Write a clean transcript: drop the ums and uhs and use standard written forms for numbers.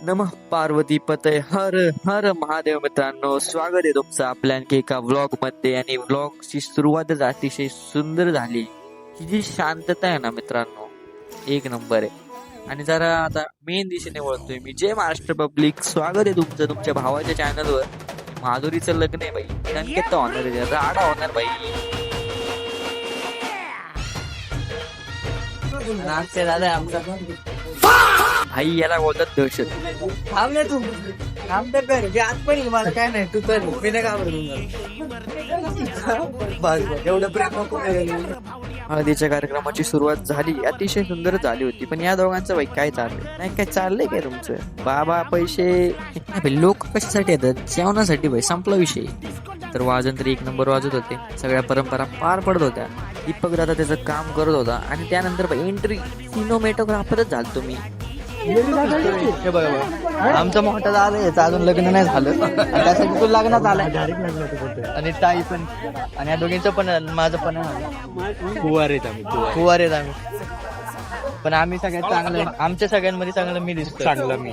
नमः पार्वती पतय हर हर महादेव. मित्रांनो, स्वागत आहे तुमचं आपल्या आणखी एका व्लॉग मध्ये. आणि व्लॉगची सुरुवातच अतिशय सुंदर झाली. ही जी शांतता आहे ना मित्रांनो, एक नंबर आहे. आणि जरा आता मेन दिशेने वळतोय मी. जय महाराष्ट्र पब्लिक, स्वागत आहे तुमचं तुमच्या भावाच्या चॅनलवर. माधुरीचं लग्न आहे बाई, संकेत होणार आहे, राडा होणार बाई. दादा आमचा भाई याला बोलतात दहशत. थांबले तू थांबते कर जे आज पण मला काय नाही तू तर मी नाही घाबरत एवढं प्रेम नको. हळदीच्या कार्यक्रमाची सुरुवात झाली, अतिशय सुंदर झाली होती. पण या दोघांचं बाई काय चाललंय, नाही काय चाललंय काय तुमचं बाबा? पैसे लोक कशासाठी येतात? जेवणासाठी बाई, संपला विषय. तर वाजन तरी एक नंबर वाजत होते, सगळ्या परंपरा पार पडत होत्या. दीपक दादा त्याचं काम करत होता. आणि त्यानंतर बाई एंट्री सिनोमॅटोग्राफरच झालतो मी. आमचं मोठं झालंय अजून लग्न नाही झालं त्यासाठी तू लग्नात आलाय. आणि ताई पण आणि या दोघींचं पण माझं पण कुवार आहेत आम्ही. पण आम्ही सगळ्यात चांगलं, आमच्या सगळ्यांमध्ये चांगलं मी दिसतो. चांगलं मी